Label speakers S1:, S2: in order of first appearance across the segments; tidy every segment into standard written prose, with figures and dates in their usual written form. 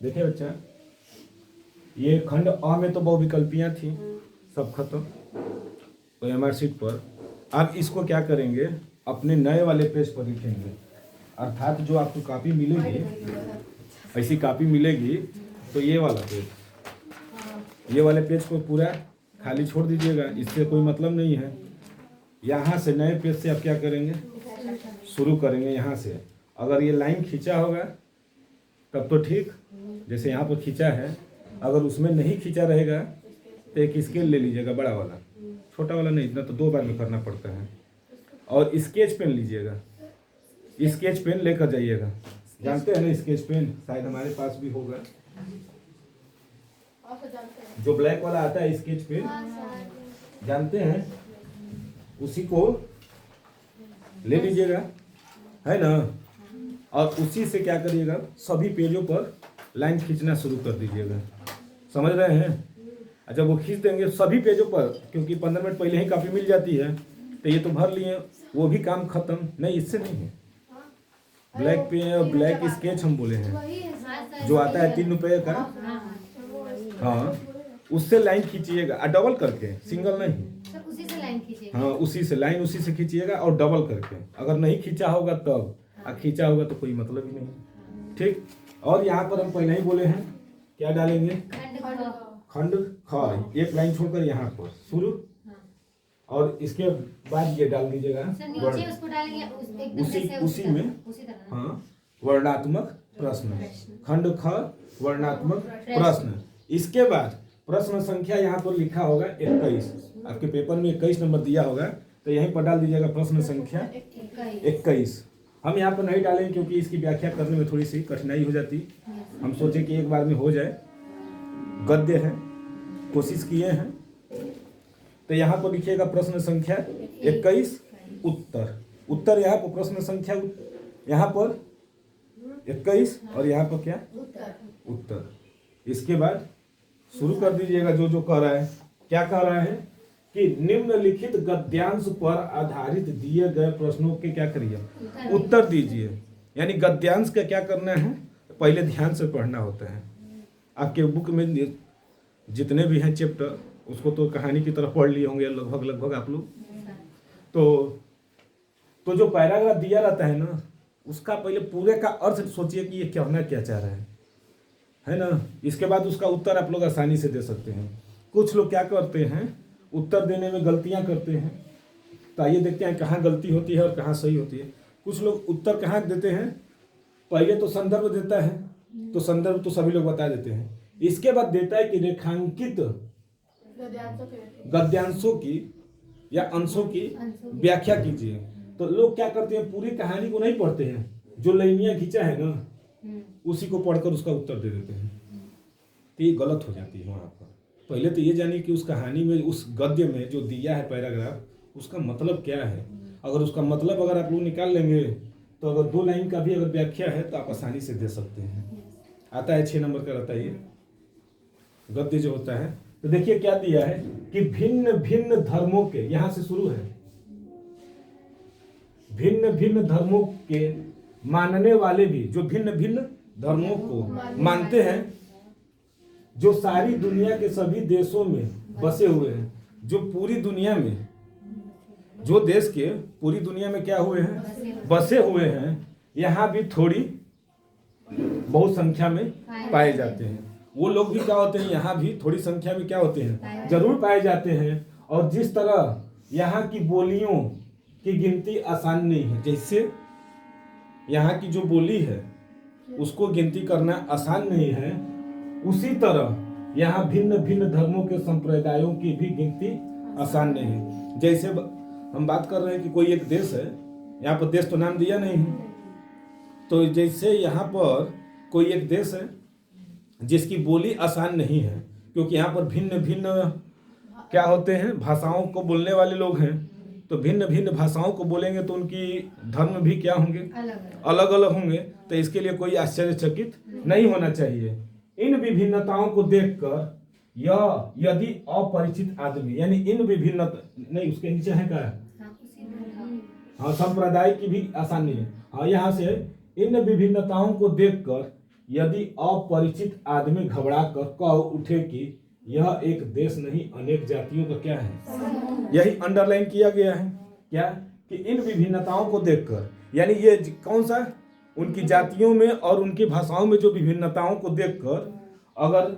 S1: देखिए बच्चा, ये खंड अ में तो बहुविकल्पियाँ थी, सब खत्म OMR शीट पर। अब इसको क्या करेंगे, अपने नए वाले पेज पर लिखेंगे। अर्थात जो आपको कॉपी मिलेगी, ऐसी कॉपी मिलेगी, तो ये वाला पेज, ये वाले पेज को पूरा खाली छोड़ दीजिएगा, इससे कोई मतलब नहीं है। यहाँ से नए पेज से आप क्या करेंगे, शुरू करेंगे यहाँ से। अगर ये लाइन खींचा होगा तब तो ठीक, जैसे यहाँ पर खींचा है। अगर उसमें नहीं खींचा रहेगा तो एक स्केल ले लीजिएगा, बड़ा वाला, छोटा वाला नहीं, इतना तो 2 बार में करना पड़ता है। और स्केच पेन लीजिएगा, स्केच पेन लेकर जाइएगा। जानते हैं ना स्केच पेन, शायद हमारे पास भी होगा, जो ब्लैक वाला आता है स्केच पेन, जानते हैं, उसी को ले लीजिएगा, है ना। और उसी से क्या करिएगा, सभी पेजों पर लाइन खींचना शुरू कर दीजिएगा। समझ रहे हैं। अच्छा, वो खींच देंगे सभी पेजों पर, क्योंकि 15 मिनट पहले ही कॉपी मिल जाती है, तो ये तो भर लिए, वो भी काम खत्म। नहीं, इससे नहीं है, ब्लैक पेन, ब्लैक स्केच हम बोले हैं, जो आता है 3 रुपये का, हाँ, उससे लाइन खींचिएगा, डबल करके, सिंगल नहीं,
S2: उसी से लाइन खींचिएगा।
S1: हाँ, उसी से लाइन, उसी से खींचिएगा और डबल करके। अगर नहीं खींचा होगा तब, खींचा होगा तो कोई मतलब ही नहीं, ठीक। और यहाँ पर हम पहले ही बोले हैं, क्या डालेंगे, खंड ख, एक लाइन छोड़कर यहाँ पर शुरू, और इसके बाद ये डाल दीजिएगा उसी में, हाँ, वर्णात्मक प्रश्न, खंड ख वर्णात्मक प्रश्न। इसके बाद प्रश्न संख्या यहाँ पर लिखा होगा 21, आपके पेपर में 21 नंबर दिया होगा, तो यहीं पर डाल दीजिएगा प्रश्न संख्या 21। हम यहाँ पर नहीं डालेंगे क्योंकि इसकी व्याख्या करने में थोड़ी सी कठिनाई हो जाती, हम सोचे कि एक बार में हो जाए, गद्य है, कोशिश किए हैं। तो यहाँ पर लिखिएगा प्रश्न संख्या 21 उत्तर, उत्तर यहाँ पर प्रश्न संख्या, यहाँ पर 21 और यहाँ पर क्या, उत्तर। इसके बाद शुरू कर दीजिएगा जो जो कह रहा है। क्या कह रहा है कि निम्नलिखित गद्यांश पर आधारित दिए गए प्रश्नों के क्या करिए, उत्तर दीजिए। यानी गद्यांश का क्या करना है, पहले ध्यान से पढ़ना होता है। आपके बुक में जितने भी हैं चैप्टर, उसको तो कहानी की तरफ पढ़ लिए होंगे लगभग आप लोग। तो जो पैराग्राफ दिया रहता है ना, उसका पहले पूरे का अर्थ सोचिए कि ये कहना क्या चाह रहा है ना। इसके बाद उसका उत्तर आप लोग आसानी से दे सकते हैं। कुछ लोग क्या करते हैं, उत्तर देने में गलतियां करते हैं, तो आइए देखते हैं कहाँ गलती होती है और कहाँ सही होती है। कुछ लोग उत्तर कहाँ देते हैं, पहले तो संदर्भ देता है, तो संदर्भ तो सभी लोग बता देते हैं। इसके बाद देता है कि रेखांकित गद्यांशों की या अंशों की व्याख्या कीजिए। तो लोग क्या करते हैं, पूरी कहानी को नहीं पढ़ते हैं, जो लाइनियां खींचा है ना उसी को पढ़कर उसका उत्तर दे देते हैं, तो ये गलत हो जाती है। वहाँ पर पहले तो ये जानिए कि उस कहानी में, उस गद्य में जो दिया है पैराग्राफ, उसका मतलब क्या है। अगर उसका मतलब अगर आप लोग निकाल लेंगे, तो अगर 2 लाइन का भी अगर व्याख्या है तो आप आसानी से दे सकते हैं। आता है 6 नंबर का रहता है ये गद्य जो होता है। तो देखिए क्या दिया है कि भिन्न भिन्न धर्मों के, यहां से शुरू है, भिन्न भिन्न धर्मों के मानने वाले भी, जो भिन्न भिन्न धर्मों को मानते हैं, जो सारी दुनिया के सभी देशों में बसे हुए हैं, जो पूरी दुनिया में, जो देश के पूरी दुनिया में क्या हुए हैं, बसे हुए हैं, यहाँ भी थोड़ी बहुत संख्या में पाए जाते हैं। वो लोग भी क्या होते हैं, यहाँ भी थोड़ी संख्या में क्या होते हैं, जरूर पाए जाते हैं। और जिस तरह यहाँ की बोलियों की गिनती आसान नहीं है, जैसे यहाँ की जो बोली है उसको गिनती करना आसान नहीं है, उसी तरह यहाँ भिन्न भिन्न धर्मों के संप्रदायों की भी गिनती आसान नहीं है। जैसे हम बात कर रहे हैं कि कोई एक देश है, यहाँ पर देश तो नाम दिया नहीं है, तो जैसे यहाँ पर कोई एक देश है जिसकी बोली आसान नहीं है, क्योंकि यहाँ पर भिन्न भिन्न क्या होते हैं, भाषाओं को बोलने वाले लोग हैं। तो भिन्न भिन्न भाषाओं को बोलेंगे तो उनकी धर्म भी क्या होंगे, अलग अलग होंगे। तो इसके लिए कोई आश्चर्यचकित नहीं होना चाहिए। इन विभिन्नताओं को देखकर यह यदि अपरिचित आदमी, यानी इन विभिन्न नहीं, उसके नीचे है क्या, हाँ, संप्रदाय की भी आसान नहीं है। हाँ, यहाँ से इन विभिन्नताओं को देखकर यदि अपरिचित आदमी घबरा कर कह उठे कि यह एक देश नहीं अनेक जातियों का क्या है, यही अंडरलाइन किया गया है क्या, कि इन विभिन्नताओं को देखकर, यानी ये कौन सा, उनकी जातियों में और उनकी भाषाओं में जो विभिन्नताओं को देखकर अगर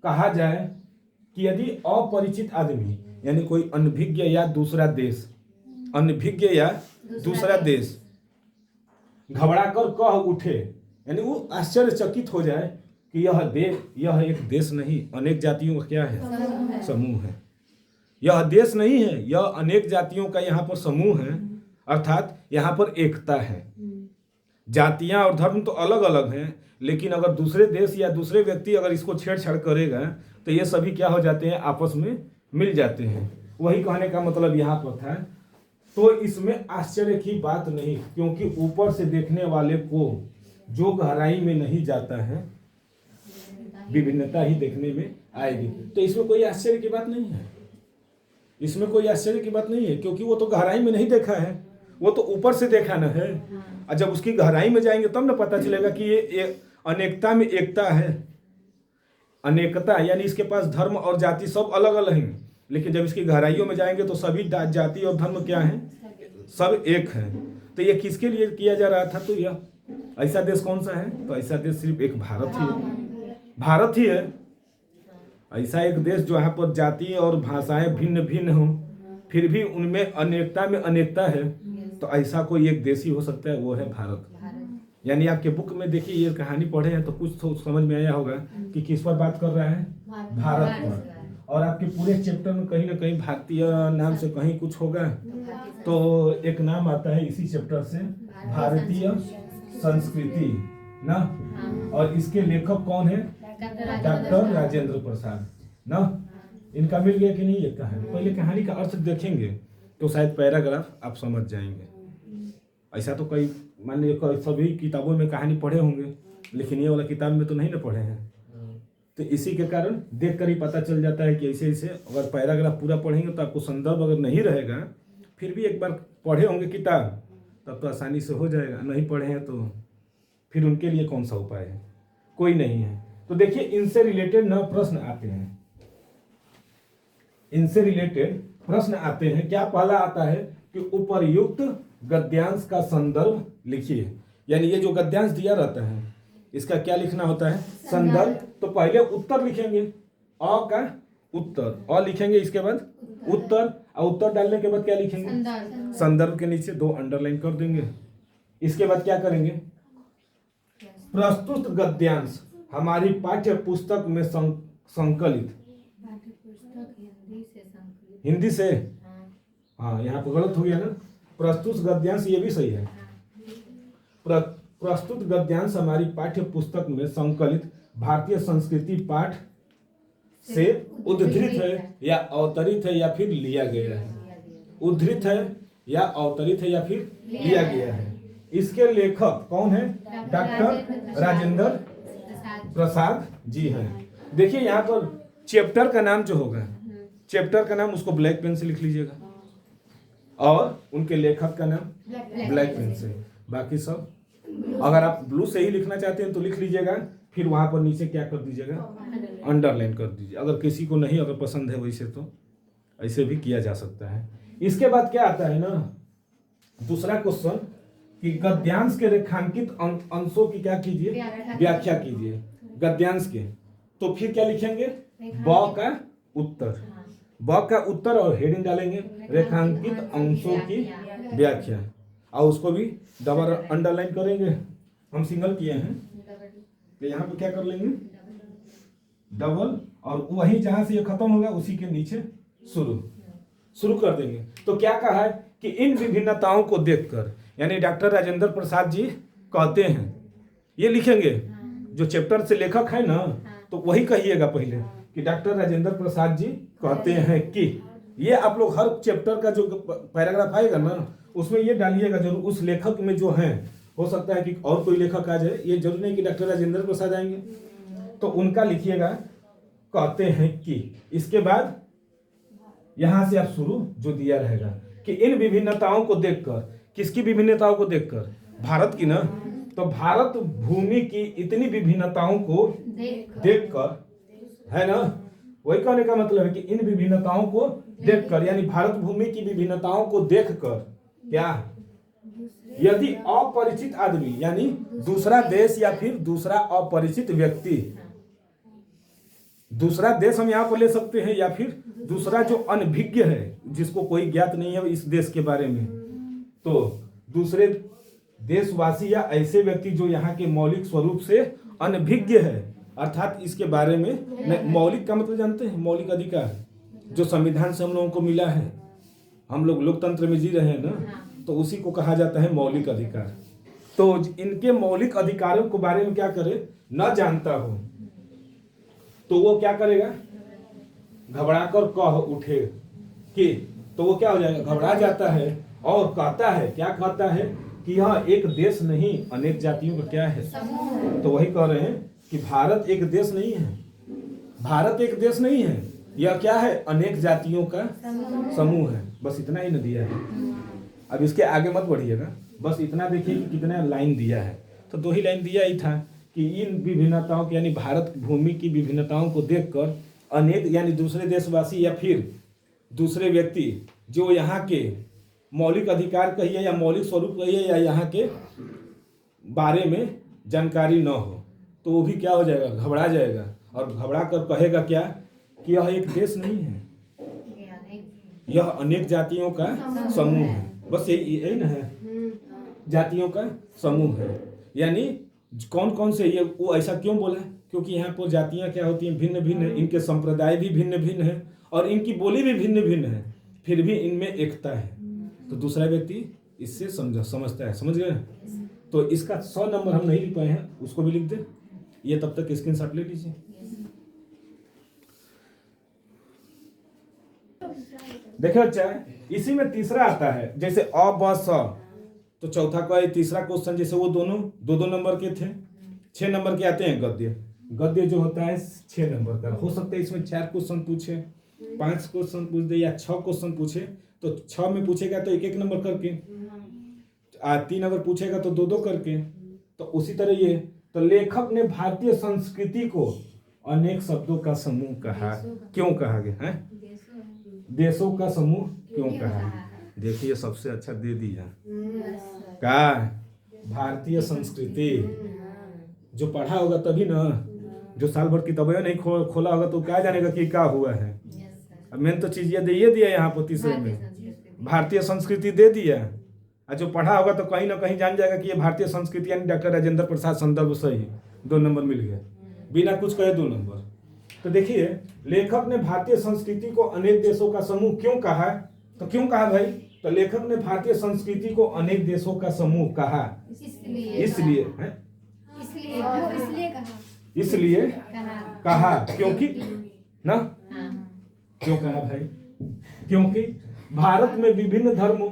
S1: कहा जाए कि यदि अपरिचित आदमी, यानी कोई अनभिज्ञ या दूसरा देश, अनभिज्ञ या दूसरा देश घबरा कर कह उठे, यानी वो आश्चर्यचकित हो जाए कि यह एक देश नहीं अनेक जातियों का क्या है, समूह है। यह देश नहीं है, यह अनेक जातियों का यहाँ पर समूह है, अर्थात यहाँ पर एकता है। जातियां और धर्म तो अलग अलग हैं, लेकिन अगर दूसरे देश या दूसरे व्यक्ति अगर इसको छेड़छाड़ करेगा तो ये सभी क्या हो जाते हैं, आपस में मिल जाते हैं। वही कहने का मतलब यहाँ पर था। तो इसमें आश्चर्य की बात नहीं, क्योंकि ऊपर से देखने वाले को जो गहराई में नहीं जाता है विभिन्नता ही देखने में आएगी। तो इसमें कोई आश्चर्य की बात नहीं है, इसमें कोई आश्चर्य की बात नहीं है, क्योंकि वो तो गहराई में नहीं देखा है, वो तो ऊपर से देखा न है। और जब उसकी गहराई में जाएंगे तब न पता चलेगा कि ये अनेकता में एकता है। अनेकता यानी इसके पास धर्म और जाति सब अलग अलग हैं, लेकिन जब इसकी गहराइयों में जाएंगे तो सभी जाति और धर्म क्या हैं, सब एक हैं। तो ये किसके लिए किया जा रहा था, तो यह ऐसा देश कौन सा है, तो ऐसा देश सिर्फ एक भारत ही है, भारत ही है। ऐसा एक देश जो यहाँ पर जाति और भाषाएं भिन्न भिन्न हों, फिर भी उनमें अनेकता में अनेकता है। तो ऐसा कोई एक देश ही हो सकता है, वो है भारत। यानी आपके बुक में देखिए ये कहानी पढ़े हैं तो कुछ तो समझ में आया होगा कि किस पर बात कर रहा है, भारत पर। और आपके पूरे चैप्टर में कहीं ना कहीं भारतीय नाम से कहीं कुछ होगा, तो एक नाम आता है इसी चैप्टर से, भारतीय संस्कृति ना। और इसके लेखक कौन है, डॉक्टर राजेंद्र प्रसाद ना। इनका मिल गया कि नहीं ये कहानी, पहले कहानी का अर्थ देखेंगे तो शायद पैराग्राफ आप समझ जाएंगे। ऐसा तो कई मान लीजिए सभी किताबों में कहानी पढ़े होंगे, लेकिन ये वाला किताब में तो नहीं ना पढ़े हैं। तो इसी के कारण देखकर ही पता चल जाता है कि ऐसे ऐसे अगर पैराग्राफ पूरा पढ़ेंगे तो आपको संदर्भ अगर नहीं रहेगा, फिर भी एक बार पढ़े होंगे किताब तब तो आसानी से हो जाएगा, नहीं पढ़े हैं तो फिर उनके लिए कौन सा उपाय है, कोई नहीं है। तो देखिए इनसे रिलेटेड न प्रश्न आते हैं, इनसे रिलेटेड प्रश्न आते हैं। क्या पहला आता है कि उपर्युक्त गद्यांश का संदर्भ लिखिए। यानी ये जो गद्यांश दिया रहता है इसका क्या लिखना होता है, संदर्भ। तो पहले उत्तर लिखेंगे, अ का उत्तर, अ लिखेंगे, इसके बाद उत्तर, और उत्तर डालने के बाद क्या लिखेंगे, संदर्भ के नीचे 2 अंडरलाइन कर देंगे। इसके बाद क्या करेंगे, प्रस्तुत गद्यांश हमारी पाठ्य पुस्तक में संकलित, हिंदी से, हाँ यहाँ पर गलत हो गया ना, प्रस्तुत गद्यांश ये भी सही है। प्रस्तुत गद्यांश हमारी पाठ्य पुस्तक में संकलित भारतीय संस्कृति पाठ से उद्धृत है या अवतरित है या फिर लिया गया है, उद्धृत है या अवतरित है या फिर लिया गया है। इसके लेखक कौन है, डॉक्टर राजेंद्र प्रसाद जी हैं। देखिए यहाँ पर चैप्टर का नाम जो होगा, चैप्टर का नाम उसको ब्लैक पेन से लिख लीजिएगा और उनके लेखक का नाम ब्लैक पेन से। बाकी सब अगर आप ब्लू से ही लिखना चाहते हैं तो लिख लीजिएगा, फिर वहां पर नीचे क्या कर दीजिएगा, अंडरलाइन कर दीजिए। अगर किसी को नहीं अगर पसंद है वैसे तो ऐसे भी किया जा सकता है। इसके बाद क्या आता है ना, दूसरा क्वेश्चन कि गद्यांश के रेखांकित अंशों की क्या कीजिए, व्याख्या कीजिए गद्यांश के। तो फिर क्या लिखेंगे, ब का उत्तर, ब का उत्तर और हेडिंग डालेंगे रेखांकित अंशों की व्याख्या, और उसको भी डबल अंडरलाइन करेंगे। हम सिंगल किए हैं तो यहाँ पे क्या कर लेंगे, डबल, और वहीं जहां से ये खत्म होगा उसी के नीचे शुरू कर देंगे। तो क्या कहा है कि इन विभिन्नताओं को देखकर, यानी डॉक्टर राजेंद्र प्रसाद जी कहते हैं, ये लिखेंगे जो चैप्टर से लेखक है ना, तो वही कहिएगा पहले कि डॉक्टर राजेंद्र प्रसाद जी कहते हैं कि, ये आप लोग हर चैप्टर का जो पैराग्राफ आएगा ना उसमें ये डालिएगा जरूर, उस लेखक में जो है, हो सकता है कि और कोई लेखक आ जाए, ये जरूर नहीं कि डॉक्टर राजेंद्र प्रसाद आएंगे, तो उनका लिखिएगा कहते हैं कि। इसके बाद यहां से आप शुरू जो दिया रहेगा कि इन विभिन्नताओं को देखकर, किसकी विभिन्नताओं को देखकर, भारत की ना, तो भारत भूमि की इतनी विभिन्नताओं को देखकर, है ना, वही कहने का मतलब है कि इन विभिन्नताओं को देखकर, यानी भारत भूमि की विभिन्नताओं को देखकर, क्या, यदि अपरिचित आदमी यानी दूसरा देश या फिर दूसरा अपरिचित व्यक्ति, दूसरा देश हम यहाँ पर ले सकते हैं, या फिर दूसरा जो अनभिज्ञ है, जिसको कोई ज्ञात नहीं है इस देश के बारे में, तो दूसरे देशवासी या ऐसे व्यक्ति जो यहाँ के मौलिक स्वरूप से अनभिज्ञ है, अर्थात इसके बारे में मौलिक का मतलब जानते हैं, मौलिक अधिकार जो संविधान से हम लोगों को मिला है, हम लोग लोकतंत्र में जी रहे हैं ना, तो उसी को कहा जाता है मौलिक अधिकार। तो इनके मौलिक अधिकारों के बारे में क्या करे, न जानता हो, तो वो क्या करेगा, घबरा कर कह उठे कि, तो वो क्या हो जाएगा, घबरा जाता है और कहता है, क्या कहता है कि यह एक देश नहीं अनेक जातियों का क्या है, तो वही कह रहे हैं कि भारत एक देश नहीं है, भारत एक देश नहीं है, यह क्या है, अनेक जातियों का समूह है। बस इतना ही न दिया है, अब इसके आगे मत बढ़िएगा, बस इतना देखिए कि कितना लाइन दिया है, तो 2 ही लाइन दिया ही था कि इन विभिन्नताओं की, यानी भारत भूमि की विभिन्नताओं को देखकर अनेक, यानी दूसरे देशवासी या फिर दूसरे व्यक्ति जो यहाँ के मौलिक अधिकार कहिए या मौलिक स्वरूप कहिए या यहाँ के बारे में जानकारी न हो, तो वो भी क्या हो जाएगा, घबरा जाएगा, और घबरा कर कहेगा क्या कि यह एक देश नहीं है, यह अनेक जातियों का समूह है। बस यही ना है, जातियों का समूह है, यानी कौन कौन से, ये वो ऐसा क्यों बोला, क्योंकि यहाँ पर जातियाँ क्या होती हैं, भिन्न भिन्न है, इनके संप्रदाय भी भिन्न भिन्न है और इनकी बोली भी भिन्न भिन्न है, फिर भी इनमें एकता है। तो दूसरा व्यक्ति इससे समझता है, समझ गए। तो इसका 100 नंबर हम नहीं लिख पाए हैं, उसको भी लिख दे, ये तब तक स्क्रीनशॉट ले लीजिए। देखो बच्चा, इसी में तीसरा आता है, जैसे अ ब स, तो चौथा का तीसरा क्वेश्चन, जैसे वो दोनों 2-2 नंबर के थे, 6 नंबर के आते हैं गद्य। गद्य जो होता है 6 नंबर का हो सकता है, इसमें 4 क्वेश्चन पूछे, 5 क्वेश्चन पूछ दे या 6 क्वेश्चन पूछे, तो 6 में पूछेगा तो 1-1 नंबर करके, 3 अगर पूछेगा तो 2-2 करके। तो उसी तरह ये, तो लेखक ने भारतीय संस्कृति को अनेक शब्दों का समूह कहा, क्यों कहा गया है, देशों का समूह क्यों कहा। देखिए सबसे अच्छा दे दिया का, भारतीय संस्कृति, जो पढ़ा होगा तभी ना, जो साल भर किताबें नहीं खोला होगा तो क्या जानेगा कि क्या हुआ है। अब मैंने तो चीज ये दे दिया यहाँ पर तीसरे में, भारतीय संस्कृति दे दिया, और जो पढ़ा होगा तो कहीं ना कहीं जान जाएगा कि ये भारतीय संस्कृति यानी डॉक्टर राजेंद्र प्रसाद संदर्भ सही, 2 नंबर मिल गया, बिना कुछ कहे 2 नंबर। तो देखिए लेखक ने भारतीय संस्कृति को अनेक देशों का समूह क्यों कहा, तो क्यों कहा भाई, तो लेखक ने भारतीय संस्कृति को अनेक देशों का समूह कहा, इसलिए कहा, क्योंकि ना, क्यों कहा भाई, क्योंकि भारत में विभिन्न धर्मों,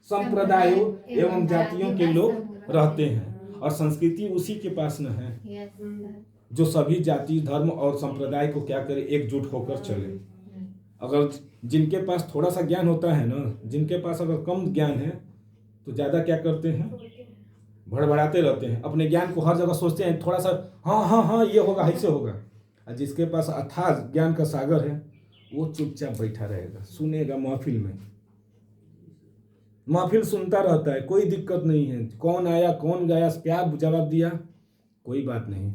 S1: संप्रदायों एवं जातियों के लोग रहते हैं और संस्कृति उसी के पास न है जो सभी जाति, धर्म और संप्रदाय को क्या करे, एकजुट होकर चले। अगर जिनके पास थोड़ा सा ज्ञान होता है ना, जिनके पास अगर कम ज्ञान है तो ज़्यादा क्या करते हैं, भड़बड़ाते रहते हैं, अपने ज्ञान को हर जगह सोचते हैं, थोड़ा सा हाँ हाँ हाँ ये होगा, ऐसे होगा। और जिसके पास अथाह ज्ञान का सागर है वो चुपचाप बैठा रहेगा, सुनेगा, महफिल सुनता रहता है, कोई दिक्कत नहीं है, कौन आया कौन गया क्या जवाब दिया, कोई बात नहीं,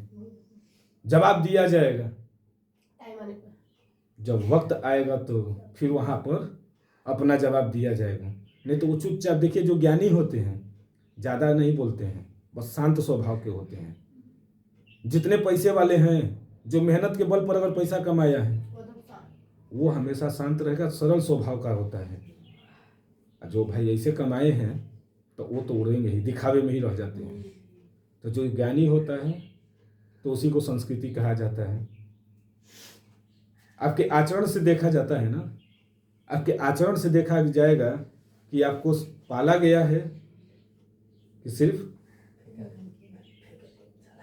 S1: जवाब दिया जाएगा, जब वक्त आएगा तो फिर वहाँ पर अपना जवाब दिया जाएगा। नहीं तो वो चुपचाप, देखिए जो ज्ञानी होते हैं ज़्यादा नहीं बोलते हैं, बस शांत स्वभाव के होते हैं। जितने पैसे वाले हैं, जो मेहनत के बल पर अगर पैसा कमाया है, वो हमेशा शांत रहेगा, सरल स्वभाव का होता है। जो भाई ऐसे कमाए हैं तो वो तो उड़ेंगे ही, दिखावे में ही रह जाते हैं। तो जो ज्ञानी होता है तो उसी को संस्कृति कहा जाता है। आपके आचरण से देखा जाता है ना, आपके आचरण से देखा जाएगा कि आपको पाला गया है कि सिर्फ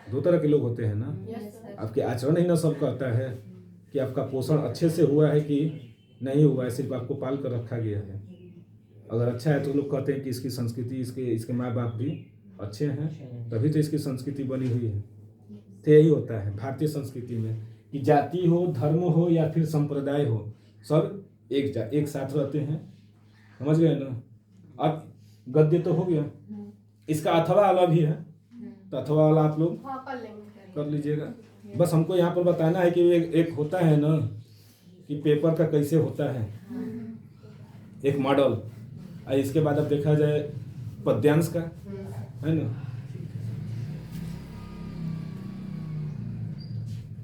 S1: 2 तरह के लोग होते हैं ना, आपके आचरण ही ना सब कहता है कि आपका पोषण अच्छे से हुआ है कि नहीं हुआ है, सिर्फ आपको पाल कर रखा गया है। अगर अच्छा है तो लोग कहते हैं कि इसकी संस्कृति, इसके माँ बाप भी अच्छे हैं, तभी तो इसकी संस्कृति बनी हुई है। तो यही होता है भारतीय संस्कृति में कि जाति हो, धर्म हो या फिर संप्रदाय हो, सब एक साथ रहते हैं। समझ गए ना। अब गद्य तो हो गया, इसका अथवा वाला भी है, तो अथवा वाला आप लोग कर लीजिएगा। बस हमको यहाँ पर बताना है कि एक होता है ना कि पेपर का कैसे होता है एक मॉडल, और इसके बाद अब देखा जाए पद्यांश का, है ना।